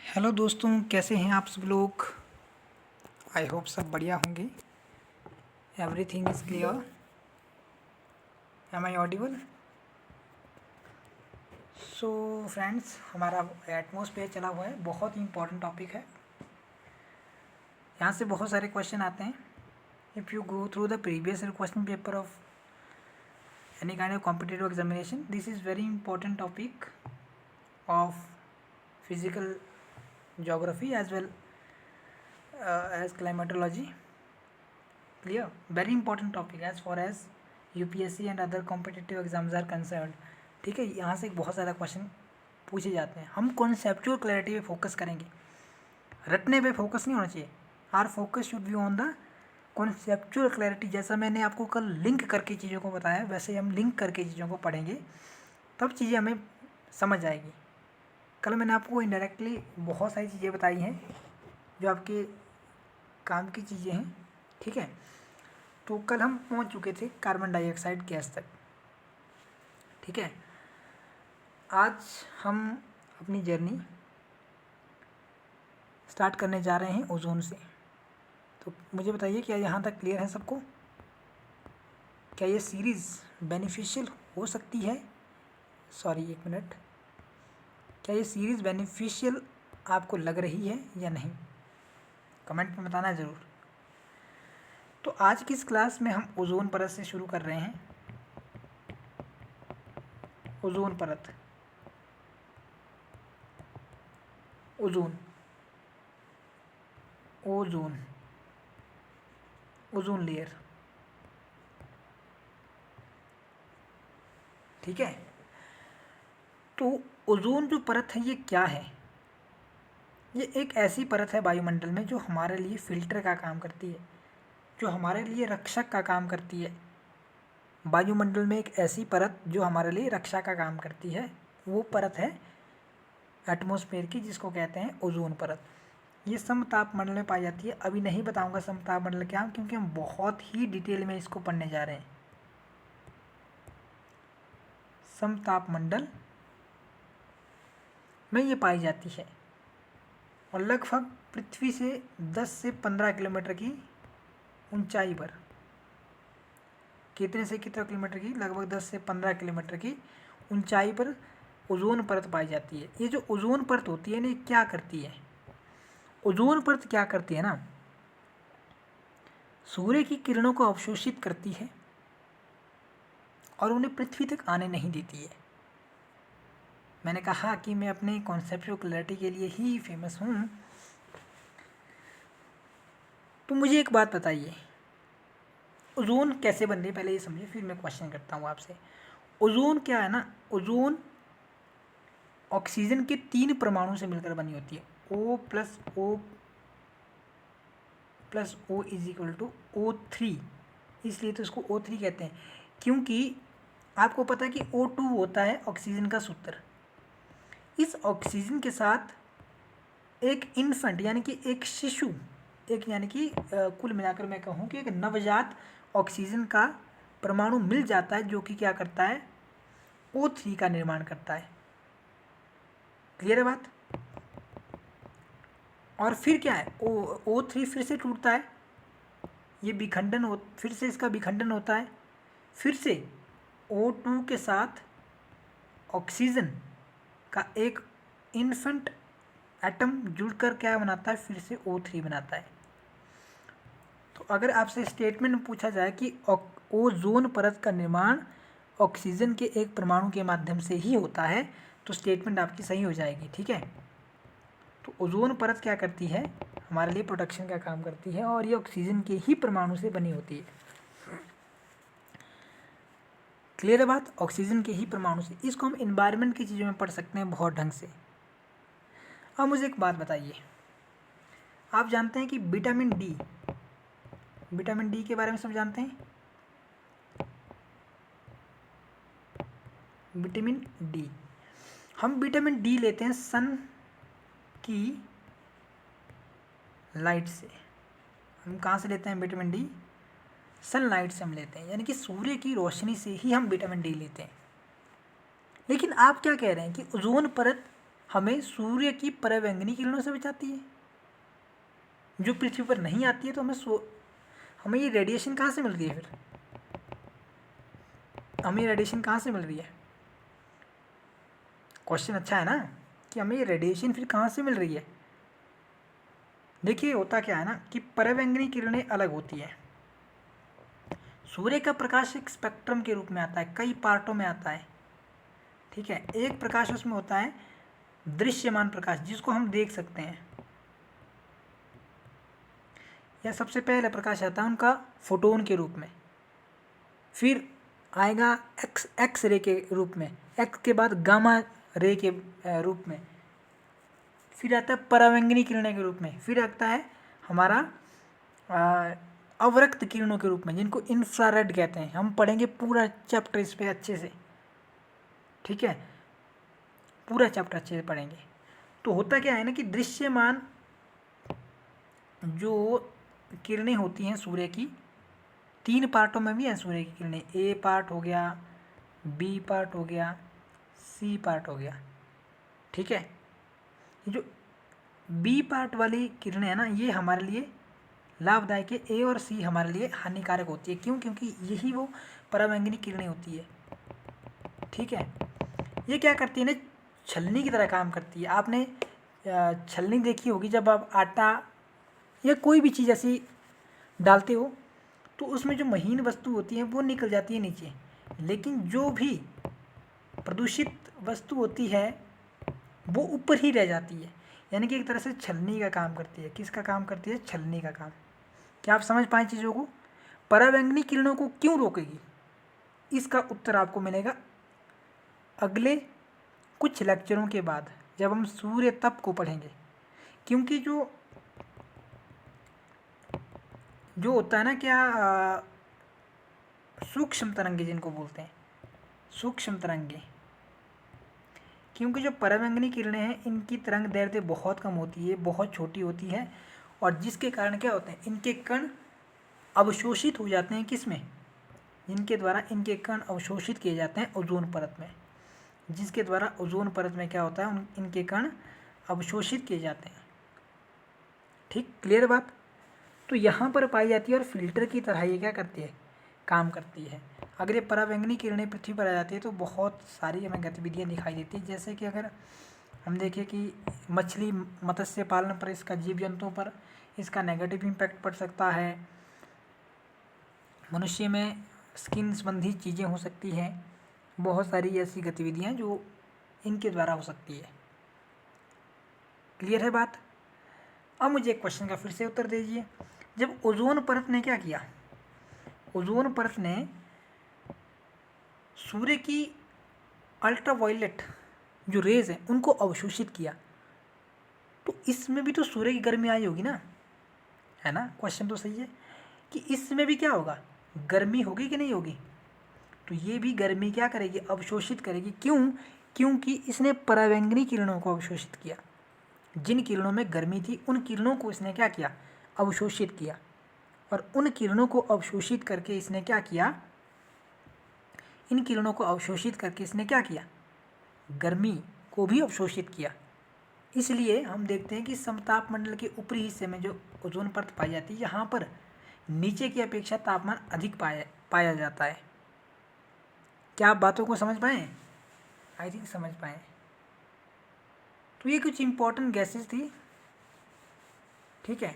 Hello दोस्तों, कैसे हैं आप सब लोग। आई होप सब बढ़िया होंगे। Everything is clear. Am I audible. So friends, हमारा एटमॉस्फेयर चला हुआ है, बहुत ही इंपॉर्टेंट टॉपिक है। यहाँ से बहुत सारे क्वेश्चन आते हैं। If you go through the previous question paper of any kind of competitive examination, this is very important topic of physical geography as well as climatology. Clear? Very important topic as far as UPSC and other competitive exams are concerned. ठीक है, यहाँ से बहुत ज़्यादा question पूछे जाते हैं। हम कॉन्सेप्चुअल क्लैरिटी पे फोकस करेंगे, रटने पे फोकस नहीं होना चाहिए। Our focus should be on the conceptual clarity. जैसा मैंने आपको कल लिंक करके चीज़ों को बताया, वैसे हम लिंक करके चीज़ों को पढ़ेंगे, तब चीज़ें हमें समझ आएगी। कल मैंने आपको इनडायरेक्टली बहुत सारी चीज़ें बताई हैं जो आपके काम की चीज़ें हैं। ठीक है, तो कल हम पहुंच चुके थे कार्बन डाइऑक्साइड गैस तक। ठीक है, आज हम अपनी जर्नी स्टार्ट करने जा रहे हैं ओजोन से। तो मुझे बताइए, क्या यहाँ तक क्लियर है सबको? क्या ये सीरीज़ बेनिफिशियल हो सकती है? सॉरी, एक मिनट। क्या ये सीरीज़ बेनिफिशियल आपको लग रही है या नहीं? कमेंट में बताना ज़रूर। तो आज की इस क्लास में हम ओजोन परत से शुरू कर रहे हैं। ओजोन परत, ओजोन, ओजोन, ओजोन लेयर। ठीक है, तो ओजोन जो परत है ये क्या है? ये एक ऐसी परत है वायुमंडल में जो हमारे लिए फिल्टर का काम करती है, जो हमारे लिए रक्षक का काम करती है। वायुमंडल में एक ऐसी परत जो हमारे लिए रक्षा का काम करती है, वो परत है एटमॉस्फेयर की, जिसको कहते हैं ओजोन परत। ये समतापमंडल में पाई जाती है। अभी नहीं बताऊंगा समतापमंडल क्या, क्योंकि हम बहुत ही डिटेल में इसको पढ़ने जा रहे हैं। समतापमंडल में ये पाई जाती है और लगभग पृथ्वी से 10 से 15 किलोमीटर की ऊंचाई पर, कितने से कितने किलोमीटर की, लगभग 10 से 15 किलोमीटर की ऊंचाई पर ओजोन परत पाई जाती है। ये जो ओजोन परत होती है ना, ये क्या करती है? ओजोन परत क्या करती है ना, सूर्य की किरणों को अवशोषित करती है और उन्हें पृथ्वी तक आने नहीं देती है। मैंने कहा कि मैं अपने कॉन्सेप्चुअल क्लैरिटी के लिए ही फेमस हूँ। तो मुझे एक बात बताइए, ओजोन कैसे बन रही है, पहले ये समझिए, फिर मैं क्वेश्चन करता हूँ आपसे। ओजोन क्या है ना, ओजोन ऑक्सीजन के 3 परमाणु से मिलकर बनी होती है। O plus O plus O is equal to O3। इसलिए तो इसको O3 कहते हैं, क्योंकि आपको पता है कि O2 होता है ऑक्सीजन का सूत्र। इस ऑक्सीजन के साथ एक इन्फेंट यानी कि एक शिशु, एक यानी कि कुल मिलाकर मैं कहूँ कि एक नवजात ऑक्सीजन का परमाणु मिल जाता है, जो कि क्या करता है, O3 का निर्माण करता है। क्लियर है बात? और फिर क्या है, O3 फिर से टूटता है, ये विखंडन हो, फिर से इसका विखंडन होता है, फिर से O2 के साथ ऑक्सीजन का एक इन्फेंट एटम जुड़कर क्या बनाता है, फिर से O3 बनाता है। तो अगर आपसे स्टेटमेंट में पूछा जाए कि ओजोन परत का निर्माण ऑक्सीजन के एक परमाणु के माध्यम से ही होता है, तो स्टेटमेंट आपकी सही हो जाएगी। ठीक है, तो ओजोन परत क्या करती है, हमारे लिए प्रोटेक्शन का काम करती है, और ये ऑक्सीजन के ही परमाणु से बनी होती है। क्लियर है बात? ऑक्सीजन के ही परमाणु से। इसको हम इन्वायरमेंट की चीज़ों में पढ़ सकते हैं बहुत ढंग से। अब मुझे एक बात बताइए, आप जानते हैं कि विटामिन डी, विटामिन डी के बारे में सब जानते हैं? विटामिन डी, हम विटामिन डी लेते हैं सन की लाइट से। हम कहाँ से लेते हैं विटामिन डी? सनलाइट से हम लेते हैं, यानी कि सूर्य की रोशनी से ही हम विटामिन डी लेते हैं। लेकिन आप क्या कह रहे हैं कि ओजोन परत हमें सूर्य की परावैंगनी किरणों से बचाती है, जो पृथ्वी पर नहीं आती है। तो हमें ये रेडिएशन कहाँ से मिल रही है फिर? हमें ये रेडिएशन कहाँ से मिल रही है? क्वेश्चन अच्छा है ना, कि हमें ये रेडिएशन फिर कहाँ से मिल रही है? देखिए होता क्या है ना, कि परावैंगनी किरणें अलग होती हैं। सूर्य का प्रकाश एक स्पेक्ट्रम के रूप में आता है, कई पार्टों में आता है, ठीक है। एक प्रकाश उसमें होता है दृश्यमान प्रकाश, जिसको हम देख सकते हैं, या सबसे पहले प्रकाश आता है उनका फोटोन के रूप में, फिर आएगा एक्स रे के रूप में, एक्स के बाद गामा रे के रूप में, फिर आता है परावैंगनी किरणें के रूप में, फिर आता है हमारा अवरक्त किरणों के रूप में, जिनको इंफ्रारेड कहते हैं। हम पढ़ेंगे पूरा चैप्टर इस पे अच्छे से, ठीक है, पूरा चैप्टर अच्छे से पढ़ेंगे। तो होता क्या है ना, कि दृश्यमान जो किरणें होती हैं सूर्य की, 3 पार्टों में भी है सूर्य की किरणें। ए पार्ट हो गया, बी पार्ट हो गया, सी पार्ट हो गया, ठीक है। ये जो बी पार्ट वाली किरणें है ना, ये हमारे लिए लाभदायक है। ए और सी हमारे लिए हानिकारक होती है। क्यों? क्योंकि यही वो परावैंगनी किरणें होती है, ठीक है। ये क्या करती है ना, छलनी की तरह काम करती है। आपने छलनी देखी होगी, जब आप आटा या कोई भी चीज़ ऐसी डालते हो तो उसमें जो महीन वस्तु होती है वो निकल जाती है नीचे, लेकिन जो भी प्रदूषित वस्तु होती है वो ऊपर ही रह जाती है। यानी कि एक तरह से छलनी का काम करती है। किसका काम करती है? छलनी का काम। क्या आप समझ पाए चीज़ों को? परावैंगनी किरणों को क्यों रोकेगी, इसका उत्तर आपको मिलेगा अगले कुछ लेक्चरों के बाद, जब हम सूर्य तप को पढ़ेंगे। क्योंकि जो होता है ना, क्या सूक्ष्म तरंगे जिनको बोलते हैं, सूक्ष्म तरंगे, क्योंकि जो परावैंगनी किरणें हैं इनकी तरंग दैर्ध्य बहुत कम होती है, बहुत छोटी होती है, और जिसके कारण क्या होते हैं, इनके कण अवशोषित हो जाते हैं। किस में? जिनके द्वारा इनके कण अवशोषित किए जाते हैं ओजोन परत में, जिसके द्वारा ओजोन परत में क्या होता है, इनके कण अवशोषित किए जाते हैं। ठीक, क्लियर बात? तो यहाँ पर पाई जाती है, और फिल्टर की तरह ये क्या करती है, काम करती है। अगर ये परावैंगनी किरणें पृथ्वी पर आ जाती है तो बहुत सारी हमें गतिविधियाँ दिखाई देती है। जैसे कि अगर हम देखें कि मछली मत्स्य पालन पर, इसका जीव जंतुओं पर इसका नेगेटिव इम्पैक्ट पड़ सकता है। मनुष्य में स्किन संबंधी चीज़ें हो सकती हैं। बहुत सारी ऐसी गतिविधियाँ जो इनके द्वारा हो सकती है। क्लियर है बात? अब मुझे एक क्वेश्चन का फिर से उत्तर दीजिए। जब ओजोन परत ने क्या किया, ओजोन परत ने सूर्य की अल्ट्रावायलेट जो रेज हैं उनको अवशोषित किया, तो इसमें भी तो सूर्य की गर्मी आई होगी ना, है ना? क्वेश्चन तो सही है कि इसमें भी क्या होगा, गर्मी होगी कि नहीं होगी? तो ये भी गर्मी क्या करेगी, अवशोषित करेगी। क्यों? क्योंकि इसने परावैंगनी किरणों को अवशोषित किया। जिन किरणों में गर्मी थी उन किरणों को इसने क्या किया, अवशोषित किया। और उन किरणों को अवशोषित करके इसने क्या किया, इन किरणों को अवशोषित करके इसने क्या किया, गर्मी को भी अवशोषित किया। इसलिए हम देखते हैं कि समताप मंडल के ऊपरी हिस्से में जो ओजोन परत पाई जाती है, यहाँ पर नीचे की अपेक्षा तापमान अधिक पाया जाता है। क्या आप बातों को समझ पाए? आई थिंक समझ पाए। तो ये कुछ इम्पोर्टेंट गैसेस थी, ठीक है।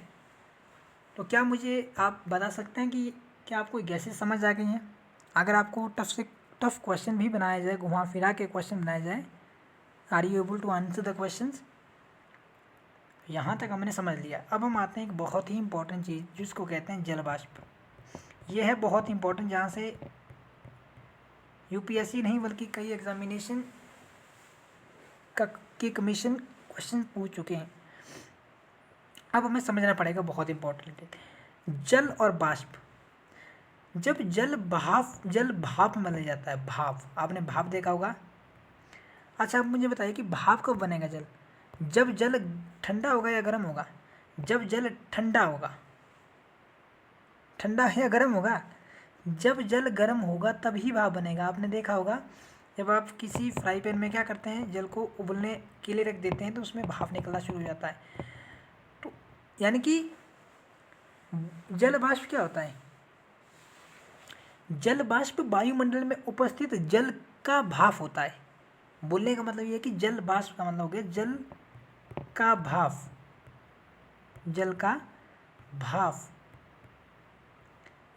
तो क्या मुझे आप बता सकते हैं कि क्या आपको गैसेस समझ आ गई हैं? अगर आपको टफ से टफ क्वेश्चन भी बनाया जाए, घुमा फिरा के क्वेश्चन बनाया जाए, are you able to answer the questions? यहाँ तक हमने समझ लिया। अब हम आते हैं एक बहुत ही इंपॉर्टेंट चीज़ जिसको कहते हैं जल वाष्प। यह है बहुत इंपॉर्टेंट, जहाँ से यूपीएससी नहीं बल्कि कई एग्जामिनेशन के कमीशन क्वेश्चन पूछ चुके हैं। अब हमें समझना पड़ेगा, बहुत इंपॉर्टेंट है जल और वाष्प। जब जल भाप में बदल जाता है, भाप, आपने भाप देखा होगा। अच्छा, आप मुझे बताइए कि भाप कब बनेगा जल? जब जल ठंडा होगा या गर्म होगा? जब जल ठंडा होगा। ठंडा है या गर्म होगा? जब जल गर्म होगा तभी भाप बनेगा। आपने देखा होगा जब आप किसी फ्राई पैन में क्या करते हैं, जल को उबलने के लिए रख देते हैं तो उसमें भाप निकलना शुरू हो जाता है। तो यानी कि जल वाष्प क्या होता है? जल वाष्प वायुमंडल में उपस्थित जल का भाप होता है। बोलने का मतलब ये है कि जल वाष्प का मतलब हो गया जल का भाप। जल का भाप,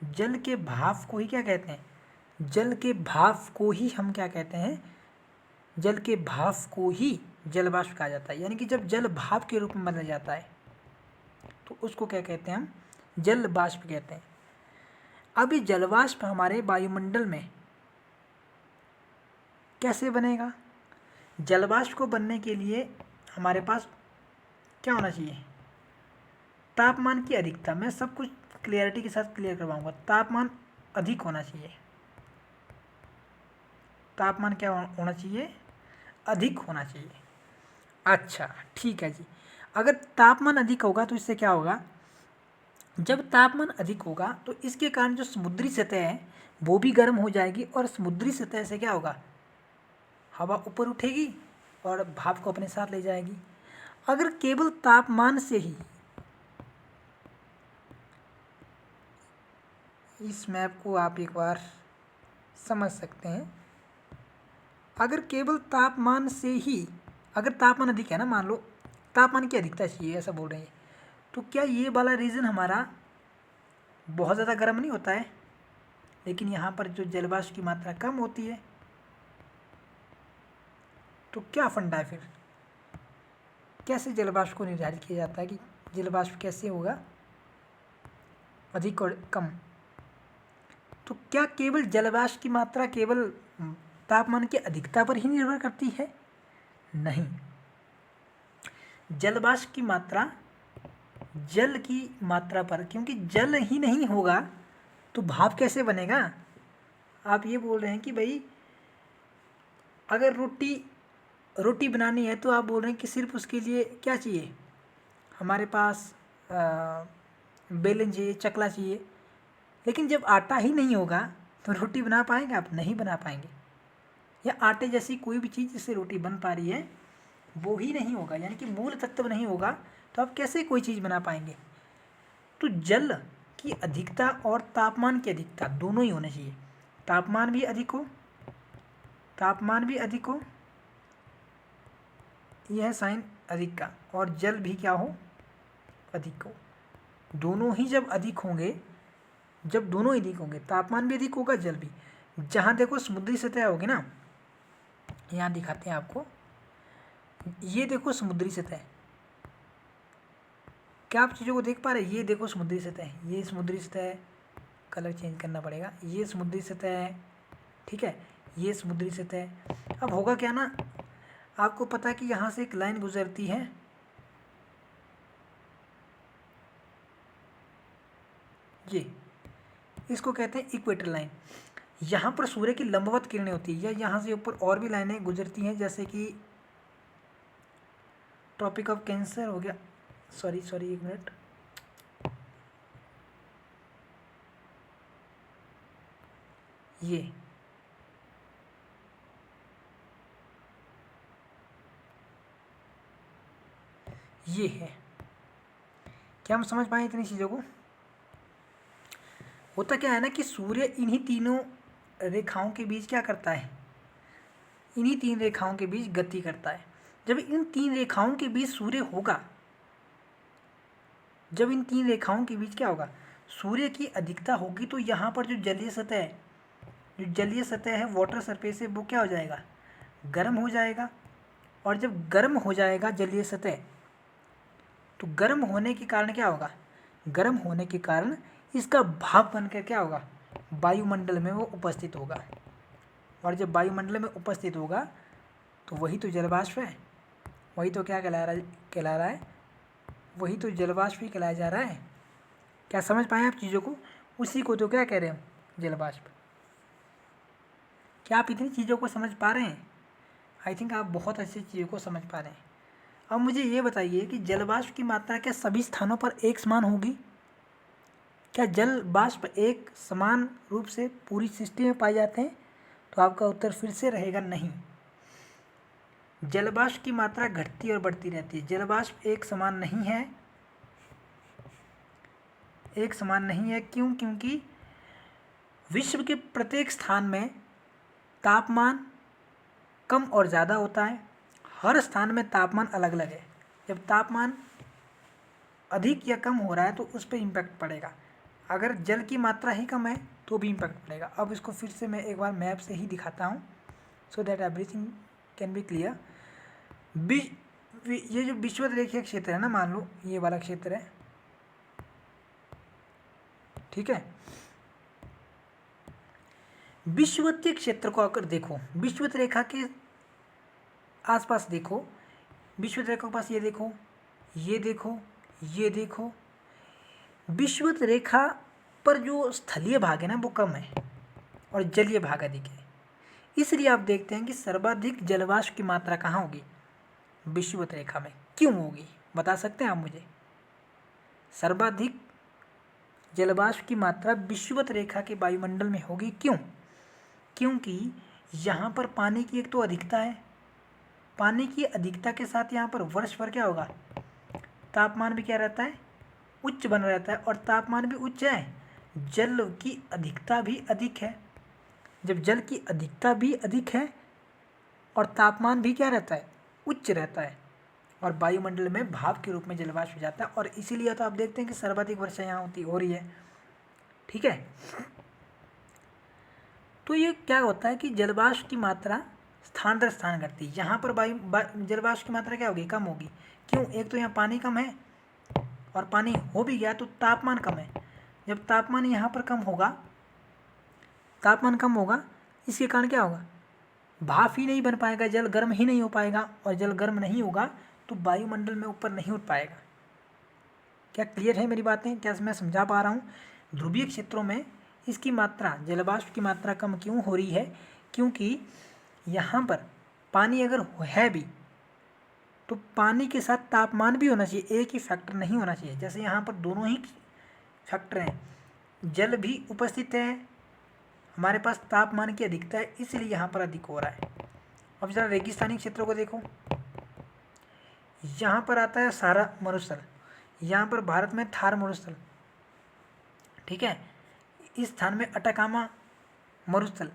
जल के भाप को ही क्या कहते हैं? जल के भाप को ही हम क्या कहते हैं? जल के भाप को ही जल वाष्प कहा जाता है। यानी कि जब जल भाप के रूप में बदल जाता है तो उसको क्या कहते हैं? हम जल वाष्प कहते हैं। अब ये जल वाष्प हमारे वायुमंडल में कैसे बनेगा? जल वाष्प को बनने के लिए हमारे पास क्या होना चाहिए? तापमान की अधिकता। मैं सब कुछ क्लियरिटी के साथ क्लियर करवाऊंगा। तापमान अधिक होना चाहिए। तापमान क्या होना चाहिए? अधिक होना चाहिए। अच्छा ठीक है जी। अगर तापमान अधिक होगा तो इससे क्या होगा? जब तापमान अधिक होगा तो इसके कारण जो समुद्री सतह है वो भी गर्म हो जाएगी और समुद्री सतह से क्या होगा? हवा ऊपर उठेगी और भाप को अपने साथ ले जाएगी। अगर केवल तापमान से ही, इस मैप को आप एक बार समझ सकते हैं, अगर केवल तापमान से ही, अगर तापमान अधिक है ना, मान लो तापमान की अधिकता चाहिए ऐसा बोल रहे हैं, तो क्या ये वाला रीजन हमारा बहुत ज़्यादा गर्म नहीं होता है? लेकिन यहाँ पर जो जलवाष्प की मात्रा कम होती है, तो क्या फंडा है फिर? कैसे जलवाष्प को निर्धारित किया जाता है कि जलवाष्प कैसे होगा अधिक और कम? तो क्या केवल जलवाष्प की मात्रा केवल तापमान की अधिकता पर ही निर्भर करती है? नहीं, जलवाष्प की मात्रा जल की मात्रा पर, क्योंकि जल ही नहीं होगा तो भाप कैसे बनेगा? आप ये बोल रहे हैं कि भाई अगर रोटी बनानी है तो आप बोल रहे हैं कि सिर्फ उसके लिए क्या चाहिए? हमारे पास बेलन चाहिए, चकला चाहिए। लेकिन जब आटा ही नहीं होगा तो रोटी बना पाएंगे आप? नहीं बना पाएंगे। या आटे जैसी कोई भी चीज़ जिससे रोटी बन पा रही है वो ही नहीं होगा, यानी कि मूल तत्व नहीं होगा तो आप कैसे कोई चीज़ बना पाएंगे? तो जल की अधिकता और तापमान की अधिकता दोनों ही होने चाहिए। तापमान भी अधिक हो, तापमान भी अधिक हो, यह है साइन अधिक का, और जल भी क्या हो? अधिक हो। दोनों ही जब अधिक होंगे, जब दोनों ही अधिक होंगे, तापमान भी अधिक होगा, जल भी। जहाँ देखो समुद्री सतह होगी ना, यहाँ दिखाते हैं आपको, ये देखो समुद्री सतह, क्या आप चीज़ों को देख पा रहे हैं? ये देखो समुद्री सतह, ये समुद्री सतह, कलर चेंज करना पड़ेगा, ये समुद्री सतह है, ठीक है, ये समुद्री सतह। अब होगा क्या ना, आपको पता है कि यहाँ से एक लाइन गुजरती है, ये इसको कहते हैं इक्वेटर लाइन। यहाँ पर सूर्य की लंबवत किरणें होती है, या यहाँ से ऊपर और भी लाइनें गुजरती हैं, जैसे कि ट्रॉपिक ऑफ कैंसर हो गया, सॉरी एक मिनट, ये है। क्या हम समझ पाए इतनी चीज़ों को? होता क्या है ना कि सूर्य इन्हीं तीनों रेखाओं के बीच क्या करता है? इन्हीं तीन रेखाओं के बीच गति करता है। जब इन तीन रेखाओं के बीच सूर्य होगा, जब इन तीन रेखाओं के बीच क्या होगा? सूर्य की अधिकता होगी, तो यहाँ पर जो जलीय सतह है, जो जलीय सतह है, वाटर सरफेस है, वो क्या हो जाएगा? गर्म हो जाएगा। और जब गर्म हो जाएगा जलीय सतह, तो गर्म होने के कारण क्या होगा? गर्म होने के कारण इसका भाप बनकर क्या होगा? वायुमंडल में वो उपस्थित होगा। और जब वायुमंडल में उपस्थित होगा तो वही तो जलवाष्प है, वही तो क्या कहला रहा है, वही तो जलवाष्प ही कहलाया जा रहा है। क्या समझ पाए आप चीज़ों को? उसी को तो क्या कह रहे हैं? जलवाष्प। क्या आप इतनी चीज़ों को समझ पा रहे हैं? आई थिंक आप बहुत अच्छी चीज़ों को समझ पा रहे हैं। अब मुझे ये बताइए कि जल वाष्प की मात्रा क्या सभी स्थानों पर एक समान होगी? क्या जल वाष्प एक समान रूप से पूरी सृष्टि में पाए जाते हैं? तो आपका उत्तर फिर से रहेगा नहीं। जलवाष्प की मात्रा घटती और बढ़ती रहती है। जलवाष्प एक समान नहीं है, एक समान नहीं है। क्यों? क्योंकि विश्व के प्रत्येक स्थान में तापमान कम और ज़्यादा होता है। हर स्थान में तापमान अलग अलग है। जब तापमान अधिक या कम हो रहा है तो उस पर इम्पैक्ट पड़ेगा। अगर जल की मात्रा ही कम है तो भी इम्पैक्ट पड़ेगा। अब इसको फिर से मैं एक बार मैप से ही दिखाता हूँ, so that everything can be clear. ये जो विषुवत-रेखीय क्षेत्र है ना, मान लो ये वाला क्षेत्र है, ठीक है। विषुवतीय क्षेत्र को अगर देखो, विषुवत रेखा के आसपास देखो, विषुवत रेखा के पास ये देखो, ये देखो, ये देखो, विषुवत रेखा पर जो स्थलीय भाग है ना वो कम है और जलीय भाग अधिक है। इसलिए आप देखते हैं कि सर्वाधिक जलवाष्प की मात्रा कहाँ होगी? विषुवत रेखा में। क्यों होगी बता सकते हैं आप मुझे? सर्वाधिक जलवाष्प की मात्रा विषुवत रेखा के वायुमंडल में होगी। क्यों? क्योंकि यहाँ पर पानी की एक तो अधिकता है, पानी की अधिकता के साथ यहाँ पर वर्ष भर क्या होगा? तापमान भी क्या रहता है? उच्च बना रहता है। और तापमान भी उच्च है, जल की अधिकता भी अधिक है। जब जल की अधिकता भी अधिक है और तापमान भी क्या रहता है? उच्च रहता है, और वायुमंडल में भाप के रूप में जलवाष्प हो जाता है। और इसीलिए तो आप देखते हैं कि सर्वाधिक वर्षा यहाँ हो रही है, ठीक है। तो ये क्या होता है कि जलवाष्प की मात्रा स्थान दर स्थान घटती है। यहाँ पर जलवाष्प की मात्रा क्या होगी? कम होगी। क्यों? एक तो यहाँ पानी कम है, और पानी हो भी गया तो तापमान कम है। जब तापमान यहाँ पर कम होगा, तापमान कम होगा, इसके कारण क्या होगा? भाप ही नहीं बन पाएगा, जल गर्म ही नहीं हो पाएगा, और जल गर्म नहीं होगा तो वायुमंडल में ऊपर नहीं उठ पाएगा। क्या क्लियर है मेरी बातें? क्या मैं समझा पा रहा हूँ? ध्रुवीय क्षेत्रों में इसकी मात्रा, जलवाष्प की मात्रा कम क्यों हो रही है? क्योंकि यहाँ पर पानी अगर है भी तो पानी के साथ तापमान भी होना चाहिए, एक ही फैक्टर नहीं होना चाहिए। जैसे यहाँ पर दोनों ही फैक्टर हैं, जल भी उपस्थित है, हमारे पास तापमान की अधिकता है, इसलिए यहाँ पर अधिक हो रहा है। अब जरा रेगिस्तानी क्षेत्रों को देखो, यहाँ पर आता है सारा मरुस्थल, यहाँ पर भारत में थार मरुस्थल, ठीक है। इस स्थान में अटाकामा मरुस्थल।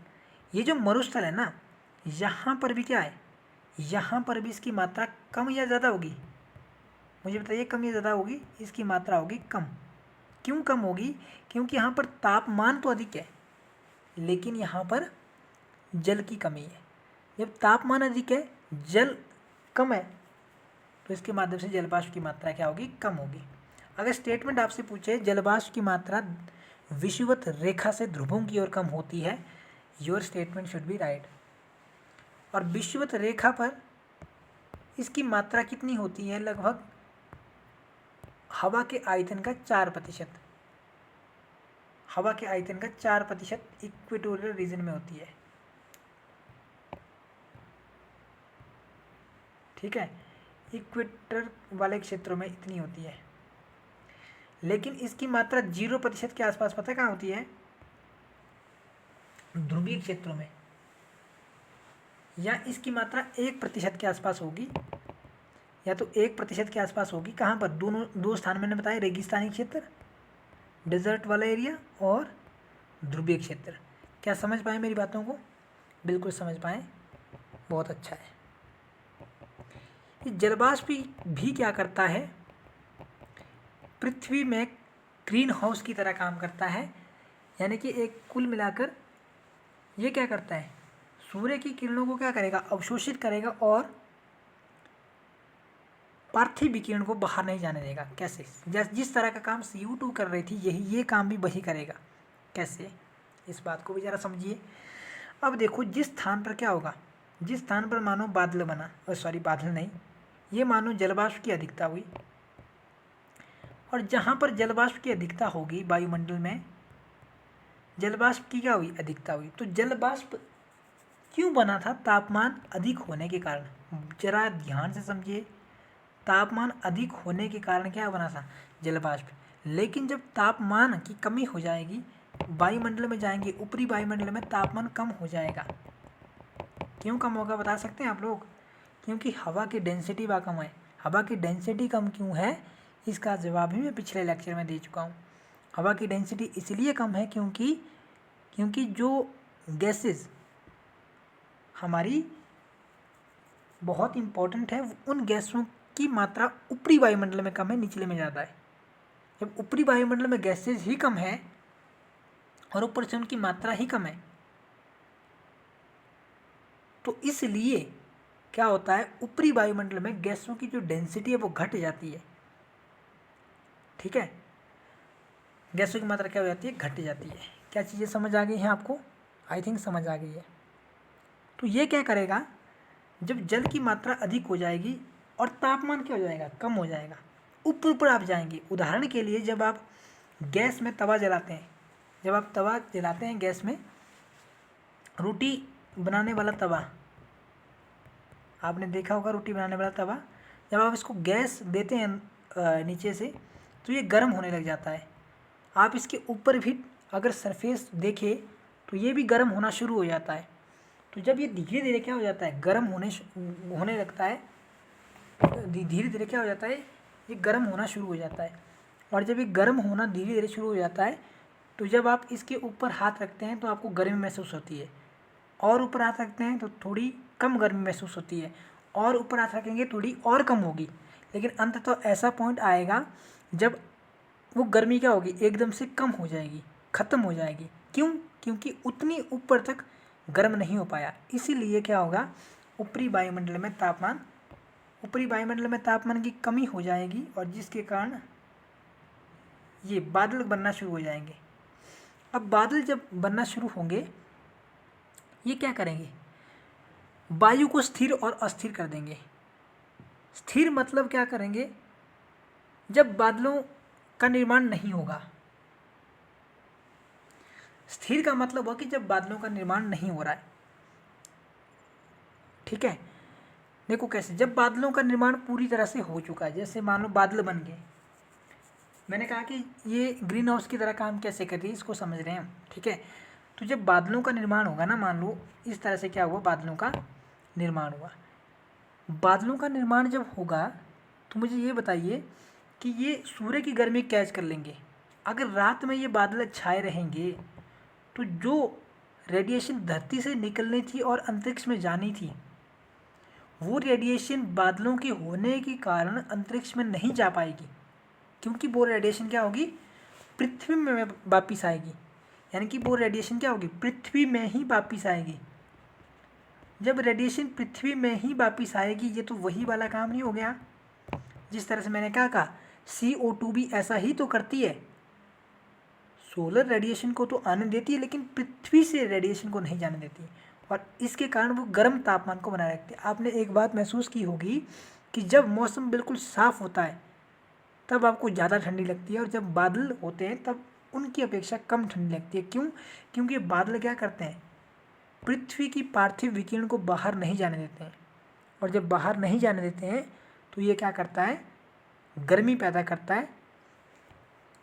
ये जो मरुस्थल है ना, यहाँ पर भी क्या है? यहाँ पर भी इसकी मात्रा कम या ज़्यादा होगी? मुझे बताइए, कम या ज़्यादा होगी? इसकी मात्रा होगी कम। क्यों कम होगी? क्योंकि यहाँ पर तापमान तो अधिक है, लेकिन यहाँ पर जल की कमी है। जब तापमान अधिक है, जल कम है, तो इसके माध्यम से जलवाष्प की मात्रा क्या होगी? कम होगी। अगर स्टेटमेंट आपसे पूछे जलवाष्प की मात्रा विषुवत रेखा से ध्रुवों की ओर कम होती है, your statement should be right. और विषुवत रेखा पर इसकी मात्रा कितनी होती है? लगभग हवा के आयतन का 4%। हवा के आयतन का 4% इक्वेटोरियल रीजन में होती है, ठीक है। इक्वेटर वाले क्षेत्रों में इतनी होती है, लेकिन इसकी मात्रा 0% के आसपास पता कहाँ होती है? ध्रुवीय क्षेत्रों में। या इसकी मात्रा 1% के आसपास होगी, या तो 1% के आसपास होगी। कहाँ पर? दो स्थान मैंने बताया, रेगिस्तानी क्षेत्र, डेजर्ट वाला एरिया, और ध्रुवीय क्षेत्र। क्या समझ पाए मेरी बातों को? बिल्कुल समझ पाए, बहुत अच्छा है। जलवाष्प भी क्या करता है? पृथ्वी में ग्रीन हाउस की तरह काम करता है। यानी कि एक कुल मिलाकर ये क्या करता है? सूर्य की किरणों को क्या करेगा? अवशोषित करेगा, और पार्थिव विकिरण को बाहर नहीं जाने देगा। कैसे? जिस तरह का काम CO2 कर रही थी, ये काम भी वही करेगा। कैसे? इस बात को भी ज़रा समझिए। अब देखो, जिस स्थान पर क्या होगा, जिस स्थान पर मानो बादल बना, बादल नहीं, ये मानो जलवाष्प की अधिकता हुई, और जहाँ पर जलवाष्प की अधिकता होगी वायुमंडल में, जलवाष्प की क्या हुई? अधिकता हुई। तो जलवाष्प क्यों बना था? तापमान अधिक होने के कारण। जरा ध्यान से समझिए, तापमान अधिक होने के कारण क्या बना था? जलवाष्प। लेकिन जब तापमान की कमी हो जाएगी, वायुमंडल में जाएंगे, ऊपरी वायुमंडल में तापमान कम हो जाएगा, क्यों कम होगा बता सकते हैं आप लोग? क्योंकि हवा की डेंसिटी वहाँ कम है। हवा की डेंसिटी कम क्यों है, इसका जवाब भी मैं पिछले लेक्चर में दे चुका हूँ। हवा की डेंसिटी इसलिए कम है क्योंकि जो गैसेस हमारी बहुत इम्पॉर्टेंट है, उन गैसों की मात्रा ऊपरी वायुमंडल में कम है, निचले में ज़्यादा है। जब ऊपरी वायुमंडल में गैसेज ही कम है और ऊपर से उनकी मात्रा ही कम है, तो इसलिए क्या होता है, ऊपरी वायुमंडल में गैसों की जो डेंसिटी है वो घट जाती है। ठीक है, गैसों की मात्रा क्या हो जाती है, घट जाती है। क्या चीज़ें समझ आ गई हैं आपको? आई थिंक समझ आ गई है। तो ये क्या करेगा, जब जल की मात्रा अधिक हो जाएगी और तापमान क्या हो जाएगा, कम हो जाएगा, ऊपर ऊपर आप जाएंगे। उदाहरण के लिए जब आप गैस में तवा जलाते हैं, जब आप तवा जलाते हैं गैस में, रोटी बनाने वाला तवा, आपने देखा होगा रोटी बनाने वाला तवा, जब आप इसको गैस देते हैं नीचे से, तो ये गर्म होने लग जाता है। आप इसके ऊपर भी अगर सरफेस देखें तो ये भी गर्म होना शुरू हो जाता है। तो जब ये धीरे धीरे क्या हो जाता है, गर्म होने लगता है, धीरे धीरे क्या हो जाता है, ये गर्म होना शुरू हो जाता है। और जब ये गर्म होना धीरे धीरे शुरू हो जाता है, तो जब आप इसके ऊपर हाथ रखते हैं तो आपको गर्मी महसूस होती है, और ऊपर हाथ रखते हैं तो थोड़ी कम गर्मी महसूस होती है, और ऊपर हाथ रखेंगे थोड़ी और कम होगी। लेकिन अंततः तो ऐसा पॉइंट आएगा जब वो गर्मी क्या होगी, एकदम से कम हो जाएगी, ख़त्म हो जाएगी। क्यों? क्योंकि उतनी ऊपर तक गर्म नहीं हो पाया। इसीलिए क्या होगा, ऊपरी वायुमंडल में तापमान की कमी हो जाएगी, और जिसके कारण ये बादल बनना शुरू हो जाएंगे। अब बादल जब बनना शुरू होंगे, ये क्या करेंगे, वायु को स्थिर और अस्थिर कर देंगे। स्थिर मतलब क्या करेंगे, जब बादलों का निर्माण नहीं होगा। स्थिर का मतलब हो कि जब बादलों का निर्माण नहीं हो रहा है। ठीक है, देखो कैसे, जब बादलों का निर्माण पूरी तरह से हो चुका है, जैसे मान लो बादल बन गए, मैंने कहा कि ये ग्रीन हाउस की तरह काम कैसे कर रही है, इसको समझ रहे हैं हम। ठीक है, तो जब बादलों का निर्माण होगा ना, मान लो इस तरह से क्या हुआ, बादलों का निर्माण हुआ। बादलों का निर्माण जब होगा तो मुझे ये बताइए कि ये सूर्य की गर्मी कैच कर लेंगे। अगर रात में ये बादल छाए रहेंगे तो जो रेडिएशन धरती से निकलनी थी और अंतरिक्ष में जानी थी, वो रेडिएशन बादलों के होने के कारण अंतरिक्ष में नहीं जा पाएगी, क्योंकि वो रेडिएशन क्या होगी, पृथ्वी में वापिस आएगी। यानी कि वो रेडिएशन क्या होगी, पृथ्वी में ही वापिस आएगी। जब रेडिएशन पृथ्वी में ही वापिस आएगी, ये तो वही वाला काम नहीं हो गया जिस तरह से मैंने कहा CO2 भी ऐसा ही तो करती है। सोलर रेडिएशन को तो आने देती है, लेकिन पृथ्वी से रेडिएशन को नहीं जाने देती, और इसके कारण वो गर्म तापमान को बनाए रखती है। आपने एक बात महसूस की होगी कि जब मौसम बिल्कुल साफ़ होता है तब आपको ज़्यादा ठंडी लगती है, और जब बादल होते हैं तब उनकी अपेक्षा कम ठंडी लगती है। क्यों? क्योंकि बादल क्या करते हैं, पृथ्वी की पार्थिव विकिरण को बाहर नहीं जाने देते हैं, और जब बाहर नहीं जाने देते हैं तो ये क्या करता है, गर्मी पैदा करता है।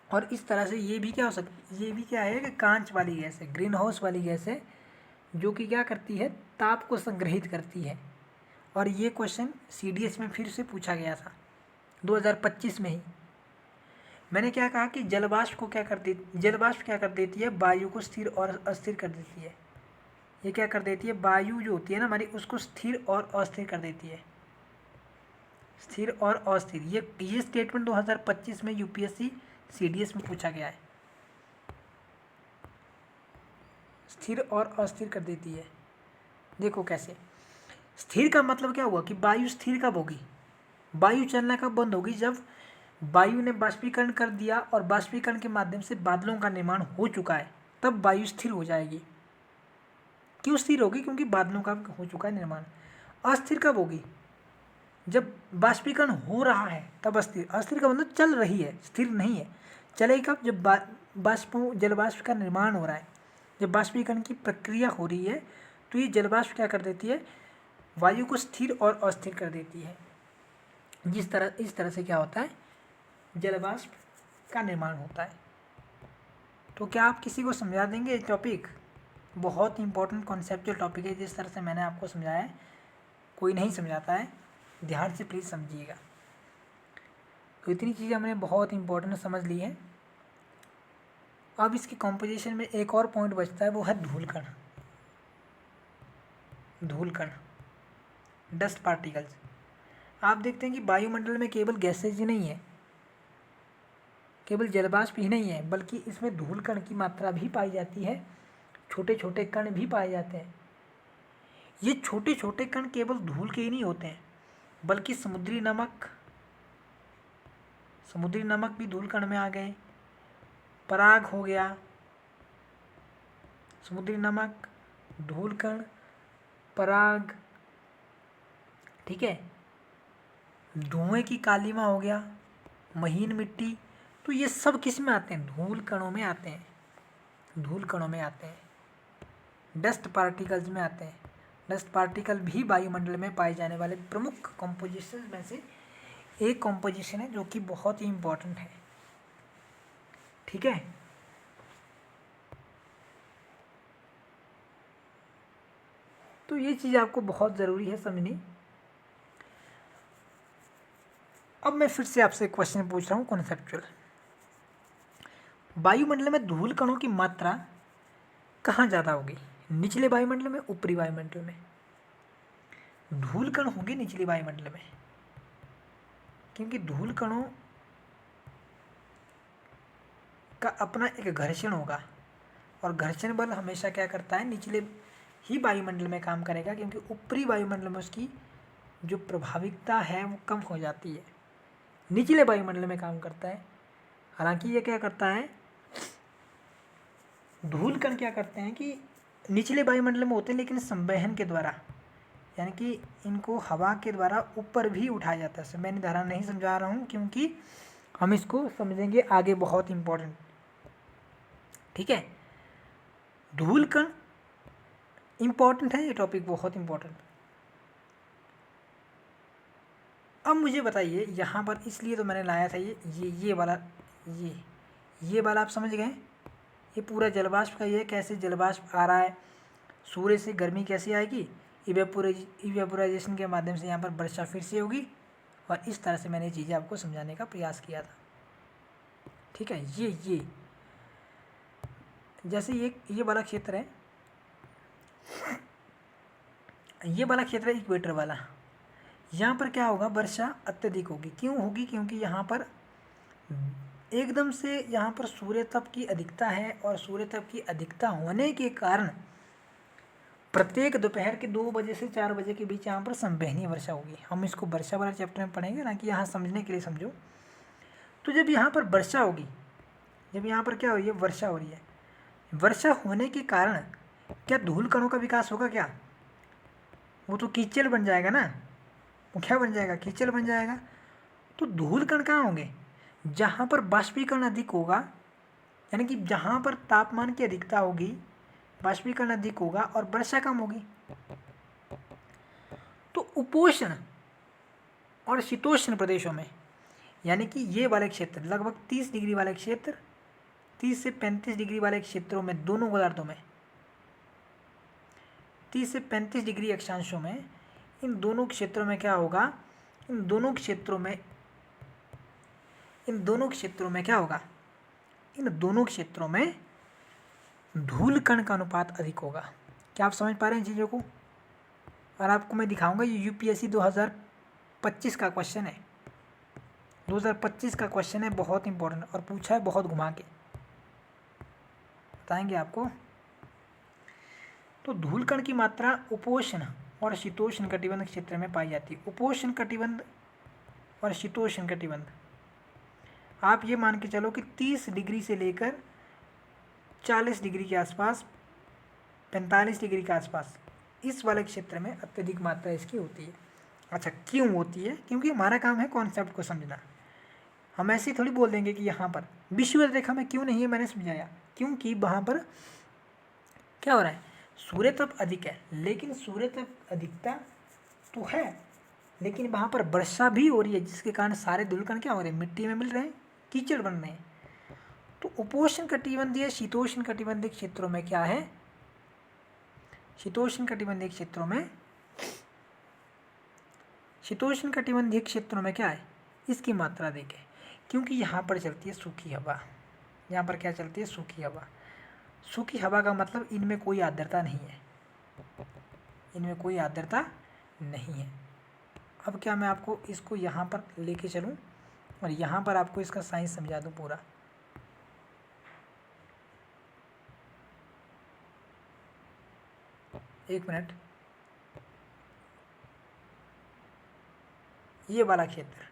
और इस तरह से ये भी क्या हो सकता है, ये भी क्या है कि कांच वाली गैस है, ग्रीन हाउस वाली गैस है, जो कि क्या करती है, ताप को संग्रहित करती है। और ये क्वेश्चन CDS में फिर से पूछा गया था 2025 में ही। मैंने क्या कहा कि जलवाष्प क्या कर देती है, वायु को स्थिर और अस्थिर कर देती है। ये क्या कर देती है, वायु जो होती है ना हमारी, उसको स्थिर और अस्थिर कर देती है। स्थिर और अस्थिर, ये स्टेटमेंट 2025 में UPSC CDS में पूछा गया है। स्थिर और अस्थिर कर देती है। देखो कैसे, स्थिर का मतलब क्या हुआ कि वायु स्थिर कब होगी, वायु चलना कब बंद होगी, जब वायु ने बाष्पीकरण कर दिया और बाष्पीकरण के माध्यम से बादलों का निर्माण हो चुका है, तब वायु स्थिर हो जाएगी। क्यों स्थिर होगी, क्योंकि बादलों का हो चुका है निर्माण। अस्थिर कब होगी, जब बाष्पीकरण हो रहा है तब अस्थिर। अस्थिर का मतलब चल रही है, स्थिर नहीं है। चलेगी कब, जब जलवाष्प का निर्माण हो रहा है, जब बाष्पीकरण की प्रक्रिया हो रही है, तो ये जलवाष्प क्या कर देती है, वायु को स्थिर और अस्थिर कर देती है। इस तरह से क्या होता है, जलवाष्प का निर्माण होता है। तो क्या आप किसी को समझा देंगे ये टॉपिक? बहुत इंपॉर्टेंट कॉन्सेप्चुअल टॉपिक है। जिस तरह से मैंने आपको समझाया है कोई नहीं समझाता है, ध्यान से प्लीज़ समझिएगा। तो इतनी चीज़ें हमने बहुत इंपॉर्टेंट समझ ली है। अब इसकी कॉम्पोजिशन में एक और पॉइंट बचता है, वो है धूलकण। धूलकण, डस्ट पार्टिकल्स। आप देखते हैं कि वायुमंडल में केवल गैसेज ही नहीं है, केवल जलवाष्प ही नहीं है, बल्कि इसमें धूलकण की मात्रा भी पाई जाती है, छोटे छोटे कण भी पाए जाते हैं। ये छोटे छोटे कण केवल धूल के ही नहीं होते हैं, बल्कि समुद्री नमक भी धूल कण में आ गए। पराग हो गया, समुद्री नमक, धूल कण, पराग, ठीक है। धुएं की कालीमा हो गया, महीन मिट्टी। तो ये सब किस में आते हैं? धूल कणों में आते हैं, धूल कणों में आते हैं, डस्ट पार्टिकल्स में आते हैं। डस्ट पार्टिकल भी वायुमंडल में पाए जाने वाले प्रमुख कॉम्पोजिशन में से एक कॉम्पोजिशन है, जो कि बहुत ही इंपॉर्टेंट है, ठीक है। तो ये चीज़ आपको बहुत ज़रूरी है समझनी। अब मैं फिर से आपसे क्वेश्चन पूछ रहा हूँ कॉन्सेप्चुअल। वायुमंडल में धूल कणों की मात्रा कहाँ ज़्यादा होगी? निचले वायुमंडल में, ऊपरी वायुमंडल में? धूल कण होंगे निचले वायुमंडल में, क्योंकि धूल कणों का अपना एक घर्षण होगा, और घर्षण बल हमेशा क्या करता है? निचले ही वायुमंडल में काम करेगा, क्योंकि ऊपरी वायुमंडल में उसकी जो प्रभाविकता है वो कम हो जाती है, निचले वायुमंडल में काम करता है। हालांकि ये क्या करता है, धूल कण क्या करते हैं कि निचले वायुमंडल में होते हैं, लेकिन संवहन के द्वारा, यानी कि इनको हवा के द्वारा ऊपर भी उठाया जाता है। मैं धारा नहीं समझा रहा हूँ, क्योंकि हम इसको समझेंगे आगे, बहुत इंपॉर्टेंट, ठीक है। धूल कण इंपॉर्टेंट है, ये टॉपिक बहुत इंपॉर्टेंट। अब मुझे बताइए यहाँ पर, इसलिए तो मैंने लाया था ये वाला, ये वाला आप समझ गए। ये पूरा जलवाष्प का, ये कैसे जलवाष्प आ रहा है, सूर्य से गर्मी कैसे आएगी, इवेपोराइजेशन के माध्यम से यहाँ पर वर्षा फिर से होगी, और इस तरह से मैंने चीज़ें आपको समझाने का प्रयास किया था, ठीक है। ये जैसे ये वाला क्षेत्र है, ये वाला क्षेत्र है इक्वेटर वाला। यहाँ पर क्या होगा? वर्षा अत्यधिक होगी। क्यों होगी? क्योंकि यहाँ पर एकदम से यहाँ पर सूर्य तप की अधिकता है, और सूर्य तप की अधिकता होने के कारण प्रत्येक दोपहर के 2 बजे से 4 बजे के बीच यहाँ पर संवहनीय वर्षा होगी। हम इसको वर्षा वाला चैप्टर में पढ़ेंगे ना, कि यहाँ समझने के लिए समझो। तो जब यहाँ पर वर्षा होगी, जब यहाँ पर क्या हो रही है? वर्षा हो रही है। वर्षा होने के कारण क्या धूल कणों का विकास होगा? क्या वो तो कीचड़ बन जाएगा ना, वो क्या बन जाएगा? कीचड़ बन जाएगा। तो धूल कण कहाँ होंगे? जहाँ पर बाष्पीकरण अधिक होगा, यानी कि जहाँ पर तापमान की अधिकता होगी, बाष्पीकरण अधिक होगा और वर्षा कम होगी। तो उपोष्ण और शीतोष्ण प्रदेशों में, यानी कि ये वाले क्षेत्र लगभग 30 डिग्री वाले क्षेत्र, 30 से 35 डिग्री वाले क्षेत्रों में, दोनों गोलार्धों में 30 से 35 डिग्री अक्षांशों में, इन दोनों क्षेत्रों में क्या होगा? इन दोनों क्षेत्रों में क्या होगा? इन दोनों क्षेत्रों में धूल कण का अनुपात अधिक होगा। क्या आप समझ पा रहे हैं इन चीज़ों को? और आपको मैं दिखाऊंगा, ये यूपीएससी 2025 का क्वेश्चन है, 2025 का क्वेश्चन है, बहुत इंपॉर्टेंट, और पूछा है बहुत घुमा के, बताएंगे आपको। तो धूल कण की मात्रा उपोष्ण और शीतोष्ण कटिबंध क्षेत्र में पाई जाती है। उपोष्ण कटिबंध और शीतोष्ण कटिबंध, आप ये मान के चलो कि 30 डिग्री से लेकर 40 डिग्री के आसपास, 45 डिग्री के आसपास, इस वाले क्षेत्र में अत्यधिक मात्रा इसकी होती है। अच्छा, क्यों होती है? क्योंकि हमारा काम है कॉन्सेप्ट को समझना। हम ऐसे थोड़ी बोल देंगे कि यहाँ पर विषुवत रेखा में क्यों नहीं है, मैंने समझाया। क्योंकि वहाँ पर क्या हो रहा है? सूर्य तप अधिक है, लेकिन सूर्य तप अधिकता तो है, लेकिन वहाँ पर वर्षा भी हो रही है, जिसके कारण सारे धूल कण क्या हो रहे हैं? मिट्टी में मिल रहे हैं, कीचड़ बन रहे हैं। तो उपोष्ण कटिबंधीय, शीतोष्ण कटिबंधीय क्षेत्रों में क्या है? शीतोष्णकटिबंधीय क्षेत्रों में, शीतोष्णकटिबंधीय क्षेत्रों में क्या है, इसकी मात्रा देखें, क्योंकि यहाँ पर चलती है सूखी हवा। यहाँ पर क्या चलती है, सूखी हवा। सूखी हवा का मतलब इनमें कोई आर्द्रता नहीं है, इनमें कोई आर्द्रता नहीं है। अब क्या मैं आपको इसको यहाँ पर लेके चलूँ और यहाँ पर आपको इसका साइंस समझा दूँ पूरा। एक मिनट, ये वाला क्षेत्र,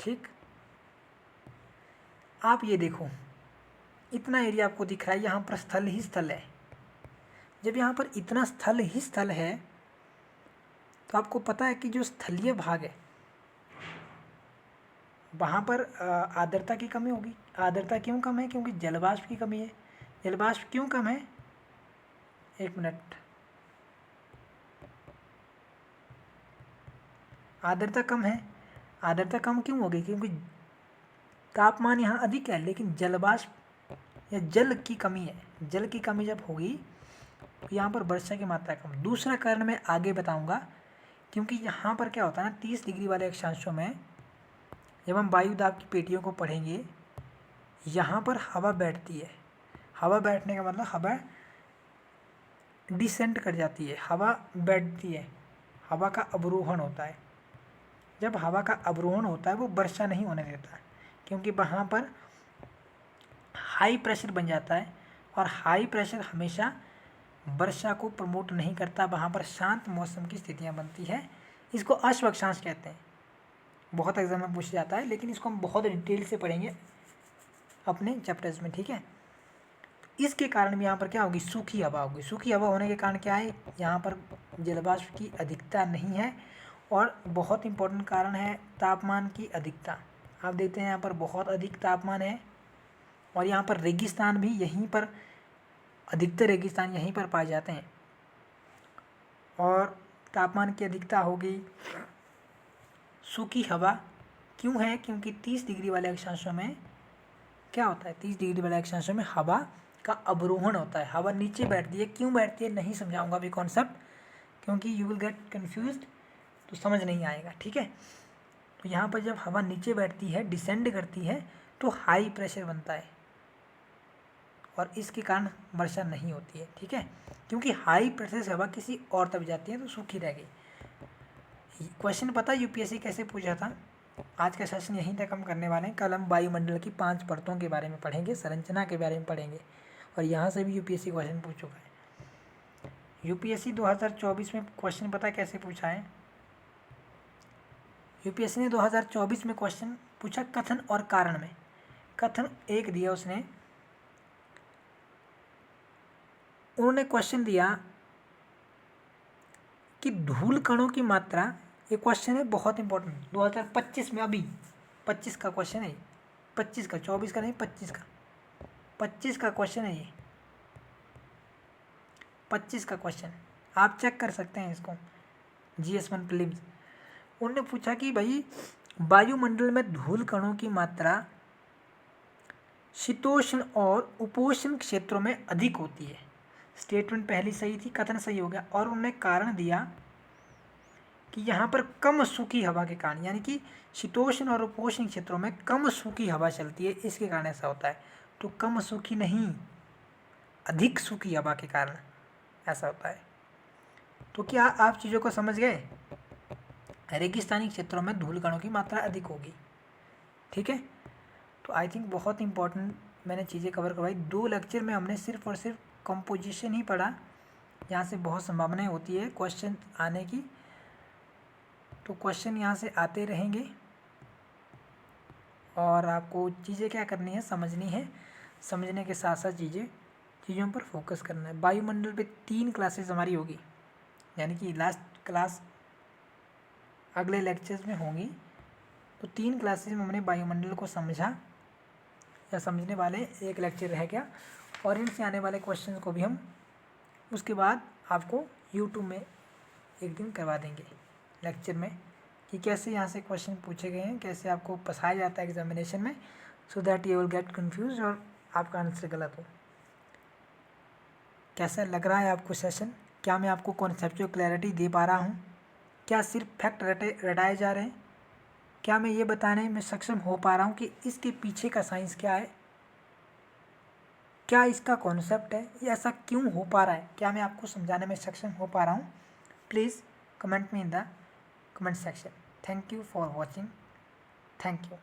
ठीक, आप ये देखो इतना एरिया आपको दिख रहा है, यहाँ पर स्थल ही स्थल है। जब यहाँ पर इतना स्थल ही स्थल है तो आपको पता है कि जो स्थलीय भाग है वहाँ पर आर्द्रता की कमी होगी। आर्द्रता क्यों कम है, क्योंकि जलवाष्प की कमी है। जलवाष्प क्यों कम है, एक मिनट, आर्द्रता कम है। आर्द्रता कम क्यों होगी, क्योंकि तापमान यहाँ अधिक है, लेकिन जलवाष्प या जल की कमी है। जल की कमी जब होगी तो यहाँ पर वर्षा की मात्रा कम। दूसरा कारण मैं आगे बताऊंगा, क्योंकि यहाँ पर क्या होता है ना, 30 डिग्री वाले अक्षांशों में जब हम वायु दाब की पेटियों को पढ़ेंगे, यहाँ पर हवा बैठती है। हवा बैठने का मतलब हवा डिसेंट कर जाती है, हवा बैठती है, हवा का अवरोहण होता है। जब हवा का अवरोहण होता है वो वर्षा नहीं होने देता है, क्योंकि वहाँ पर हाई प्रेशर बन जाता है, और हाई प्रेशर हमेशा वर्षा को प्रमोट नहीं करता। वहाँ पर शांत मौसम की स्थितियाँ बनती है। इसको अश्व अक्षांश कहते हैं, बहुत एग्जाम में पूछा जाता है, लेकिन इसको हम बहुत डिटेल से पढ़ेंगे अपने चैप्टर्स में, ठीक है। इसके कारण भी यहाँ पर क्या होगी, सूखी हवा होगी। सूखी हवा होने के कारण क्या है, यहाँ पर जलवाष्प की अधिकता नहीं है। और बहुत इंपॉर्टेंट कारण है तापमान की अधिकता। आप देखते हैं यहाँ पर बहुत अधिक तापमान है, और यहाँ पर रेगिस्तान भी यहीं पर, अधिकतर रेगिस्तान यहीं पर पाए जाते हैं। और तापमान की अधिकता होगी। सूखी हवा क्यों है, क्योंकि 30 डिग्री वाले अक्षांशों में क्या होता है, 30 डिग्री वाले अक्षांशों में हवा का अवरोहण होता है। हवा नीचे बैठती है। क्यों बैठती है नहीं समझाऊंगा अभी कॉन्सेप्ट, क्योंकि यू विल गेट कन्फ्यूज्ड, तो समझ नहीं आएगा, ठीक है। तो यहाँ पर जब हवा नीचे बैठती है, डिसेंड करती है, तो हाई प्रेशर बनता है, और इसके कारण वर्षा नहीं होती है, ठीक है। क्योंकि हाई प्रेशर से हवा किसी और तरफ जाती है तो सूखी रह गई। क्वेश्चन पता है यूपीएससी कैसे पूछा था। आज का सेशन यहीं तक हम करने वाले हैं। कल हम वायुमंडल की 5 परतों के बारे में पढ़ेंगे, संरचना के बारे में पढ़ेंगे, और यहाँ से भी यूपीएससी क्वेश्चन पूछ चुका है। यूपीएससी 2024 में क्वेश्चन पता कैसे पूछा है। यूपीएससी ने 2024 में क्वेश्चन पूछा कथन और कारण में। कथन एक दिया उसने, उन्होंने क्वेश्चन दिया कि धूल कणों की मात्रा, ये क्वेश्चन है बहुत इंपॉर्टेंट, 2025 में, अभी 25 का क्वेश्चन है, 25 का, 24 का नहीं, 25 का, 25 का क्वेश्चन है ये, 25 का क्वेश्चन आप चेक कर सकते हैं इसको, GS1 प्रीलिम्स। उन्होंने पूछा कि भाई वायुमंडल में धूल कणों की मात्रा शीतोष्ण और उपोष्ण क्षेत्रों में अधिक होती है। स्टेटमेंट पहली सही थी, कथन सही हो गया। और उन्होंने कारण दिया कि यहाँ पर कम सूखी हवा के कारण, यानी कि शीतोष्ण और उपोष्ण क्षेत्रों में कम सूखी हवा चलती है, इसके कारण ऐसा होता है। तो कम सूखी नहीं, अधिक सूखी हवा के कारण ऐसा होता है। तो क्या आप चीज़ों को समझ गए। रेगिस्तानी क्षेत्रों में धूल कणों की मात्रा अधिक होगी, ठीक है। तो आई थिंक बहुत इंपॉर्टेंट मैंने चीज़ें कवर करवाई। 2 लेक्चर में हमने सिर्फ और सिर्फ कंपोजिशन ही पढ़ा, यहाँ से बहुत संभावनाएं होती है क्वेश्चन आने की। तो क्वेश्चन यहाँ से आते रहेंगे, और आपको चीज़ें क्या करनी है, समझनी है। समझने के साथ साथ चीज़ों पर फोकस करना है। वायुमंडल पे 3 क्लासेस हमारी होगी, यानी कि लास्ट क्लास अगले लेक्चर्स में होंगी। तो 3 क्लासेस में हमने वायुमंडल को समझा या समझने वाले, एक लेक्चर रह गया। और इनसे आने वाले क्वेश्चन को भी हम उसके बाद आपको यूट्यूब में एक दिन करवा देंगे लेक्चर में, कि कैसे यहाँ से क्वेश्चन पूछे गए हैं, कैसे आपको फंसाया जाता है एग्जामिनेशन में, so that you will get confuse और आपका आंसर गलत हो। कैसा लग रहा है आपको सेशन? क्या मैं आपको कॉन्सेप्चुअल क्लैरिटी दे पा रहा हूँ? क्या सिर्फ फैक्ट रटाए जा रहे हैं? क्या मैं ये बताने में सक्षम हो पा रहा हूँ कि इसके पीछे का साइंस क्या है, क्या इसका कॉन्सेप्ट है, ये ऐसा क्यों हो पा रहा है? क्या मैं आपको समझाने में सक्षम हो पा रहा हूँ? Please comment me in the comment section. Thank you for watching. Thank you.